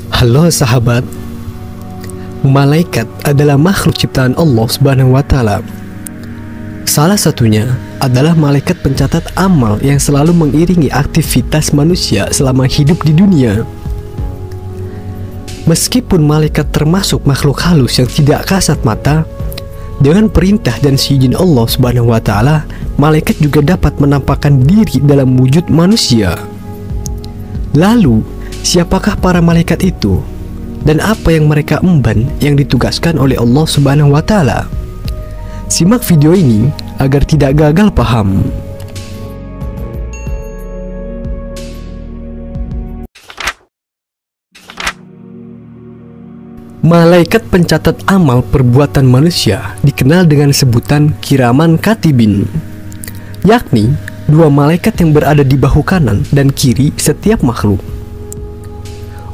Halo sahabat, malaikat adalah makhluk ciptaan Allah Subhanahu wa Ta'ala. Salah satunya adalah malaikat pencatat amal yang selalu mengiringi aktivitas manusia selama hidup di dunia. Meskipun malaikat termasuk makhluk halus yang tidak kasat mata, dengan perintah dan seizin Allah Subhanahu wa Ta'ala, malaikat juga dapat menampakkan diri dalam wujud manusia. Lalu, siapakah para malaikat itu? Dan apa yang mereka emban yang ditugaskan oleh Allah Subhanahu wa Ta'ala? Simak video ini agar tidak gagal paham. Malaikat pencatat amal perbuatan manusia dikenal dengan sebutan kiraman katibin, yakni dua malaikat yang berada di bahu kanan dan kiri setiap makhluk.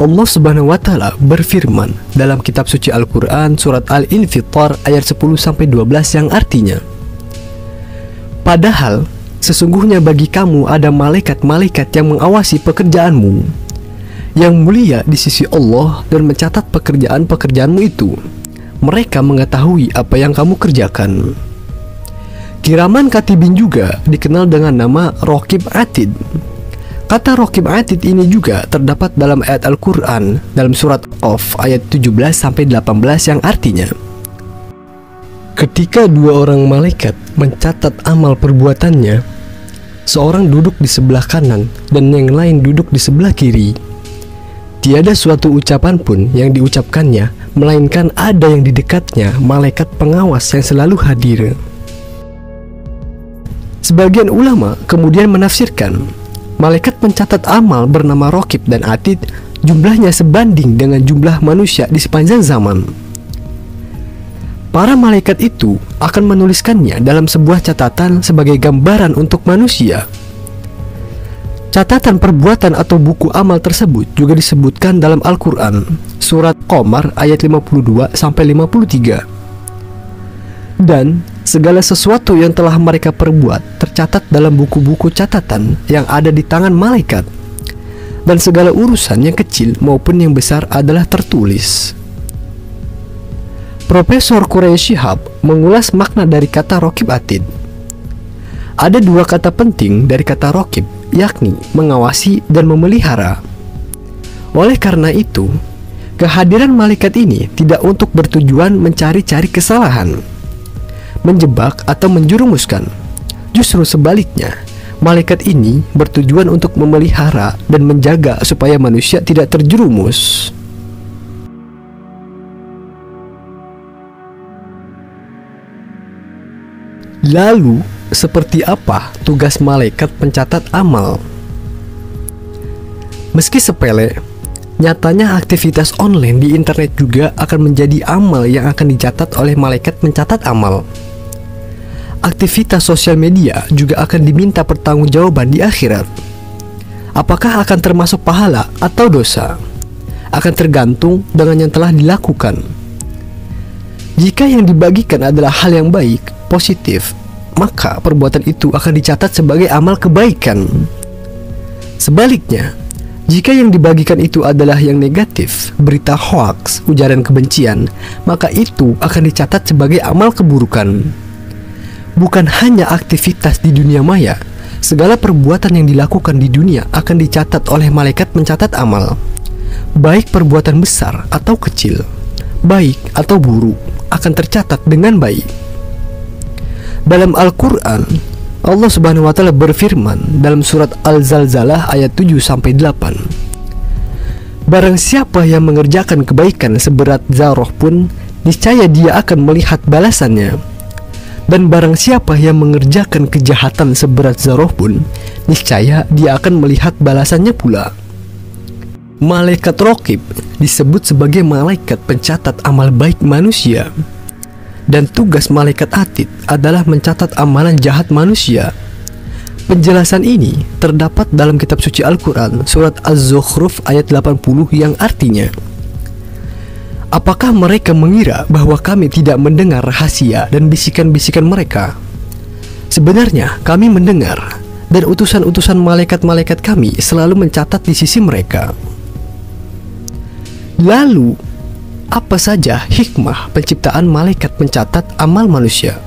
Allah Subhanahu wa Ta'ala berfirman dalam kitab suci Al-Quran surat Al-Infitar ayat 10-12 yang artinya, padahal sesungguhnya bagi kamu ada malaikat-malaikat yang mengawasi pekerjaanmu, yang mulia di sisi Allah dan mencatat pekerjaan-pekerjaanmu itu. Mereka mengetahui apa yang kamu kerjakan. Kiraman katibin juga dikenal dengan nama Raqib Atid. Kata Raqib Atid ini juga terdapat dalam ayat Al-Quran dalam surat Qaf ayat 17-18 yang artinya, ketika dua orang malaikat mencatat amal perbuatannya, seorang duduk di sebelah kanan dan yang lain duduk di sebelah kiri. Tiada suatu ucapan pun yang diucapkannya, melainkan ada yang di dekatnya malaikat pengawas yang selalu hadir. Sebagian ulama kemudian menafsirkan, malaikat pencatat amal bernama Raqib dan Atid jumlahnya sebanding dengan jumlah manusia di sepanjang zaman. Para malaikat itu akan menuliskannya dalam sebuah catatan sebagai gambaran untuk manusia. Catatan perbuatan atau buku amal tersebut juga disebutkan dalam Al-Quran surat Qamar ayat 52-53. Dan segala sesuatu yang telah mereka perbuat tercatat dalam buku-buku catatan yang ada di tangan malaikat, dan segala urusan yang kecil maupun yang besar adalah tertulis. Profesor Quraisy Shihab mengulas makna dari kata Raqib Atid. Ada dua kata penting dari kata Raqib, yakni mengawasi dan memelihara. Oleh karena itu, kehadiran malaikat ini tidak untuk bertujuan mencari-cari kesalahan, menjebak atau menjerumuskan. Justru sebaliknya, malaikat ini bertujuan untuk memelihara dan menjaga supaya manusia tidak terjerumus. Lalu, seperti apa tugas malaikat pencatat amal? Meski sepele, nyatanya aktivitas online di internet juga akan menjadi amal yang akan dicatat oleh malaikat pencatat amal. Aktivitas sosial media juga akan diminta pertanggungjawaban di akhirat. Apakah akan termasuk pahala atau dosa? Akan tergantung dengan yang telah dilakukan. Jika yang dibagikan adalah hal yang baik, positif, maka perbuatan itu akan dicatat sebagai amal kebaikan. Sebaliknya, jika yang dibagikan itu adalah yang negatif, berita hoaks, ujaran kebencian, maka itu akan dicatat sebagai amal keburukan. Bukan hanya aktivitas di dunia maya, segala perbuatan yang dilakukan di dunia akan dicatat oleh malaikat pencatat amal. Baik perbuatan besar atau kecil, baik atau buruk, akan tercatat dengan baik. Dalam Al-Quran, Allah Subhanahu wa Ta'ala berfirman dalam surat Al-Zalzalah ayat 7-8, barang siapa yang mengerjakan kebaikan seberat zarah pun, niscaya dia akan melihat balasannya. Dan barang siapa yang mengerjakan kejahatan seberat zarah pun, niscaya dia akan melihat balasannya pula. Malaikat Raqib disebut sebagai malaikat pencatat amal baik manusia. Dan tugas malaikat Atid adalah mencatat amalan jahat manusia. Penjelasan ini terdapat dalam kitab suci Al-Quran surat Az-Zukhruf ayat 80 yang artinya, apakah mereka mengira bahwa kami tidak mendengar rahasia dan bisikan-bisikan mereka? Sebenarnya kami mendengar, dan utusan-utusan malaikat-malaikat kami selalu mencatat di sisi mereka. Lalu, apa saja hikmah penciptaan malaikat pencatat amal manusia?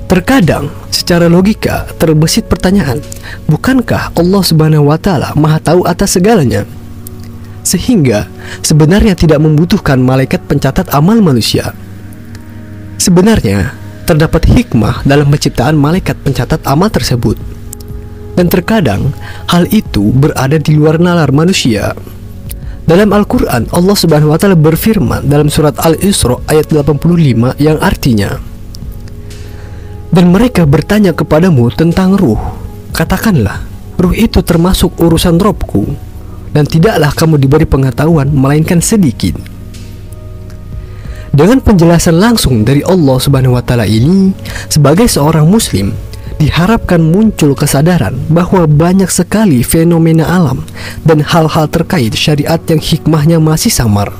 Terkadang secara logika terbesit pertanyaan, bukankah Allah Subhanahu wa Ta'ala Maha tahu atas segalanya? Sehingga sebenarnya tidak membutuhkan malaikat pencatat amal manusia. Sebenarnya terdapat hikmah dalam penciptaan malaikat pencatat amal tersebut. Dan terkadang hal itu berada di luar nalar manusia. Dalam Al-Quran, Allah Subhanahu wa Ta'ala berfirman dalam surat Al-Isra ayat 85 yang artinya, dan mereka bertanya kepadamu tentang ruh. Katakanlah, ruh itu termasuk urusan Robku, dan tidaklah kamu diberi pengetahuan melainkan sedikit. Dengan penjelasan langsung dari Allah Subhanahu wa Ta'ala ini, sebagai seorang muslim diharapkan muncul kesadaran bahwa banyak sekali fenomena alam dan hal-hal terkait syariat yang hikmahnya masih samar.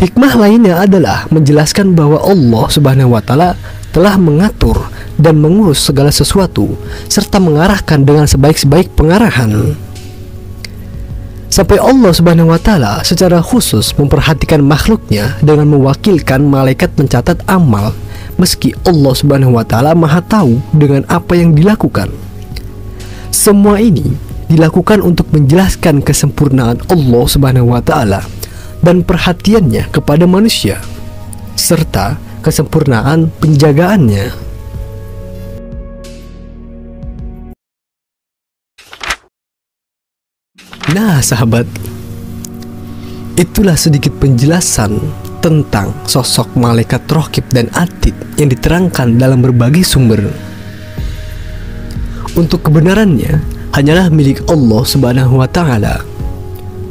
Hikmah lainnya adalah menjelaskan bahwa Allah Subhanahu wa Ta'ala telah mengatur dan mengurus segala sesuatu serta mengarahkan dengan sebaik-baik pengarahan. Sampai Allah Subhanahu wa Ta'ala secara khusus memperhatikan makhluknya dengan mewakilkan malaikat pencatat amal, meski Allah Subhanahu wa Ta'ala Maha tahu dengan apa yang dilakukan. Semua ini dilakukan untuk menjelaskan kesempurnaan Allah Subhanahu wa Ta'ala dan perhatiannya kepada manusia, serta kesempurnaan penjagaannya. Nah sahabat, itulah sedikit penjelasan tentang sosok malaikat Raqib dan Atid yang diterangkan dalam berbagai sumber. Untuk kebenarannya hanyalah milik Allah Subhanahu wa Ta'ala.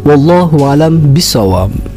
Wallahu a'lam bishawab.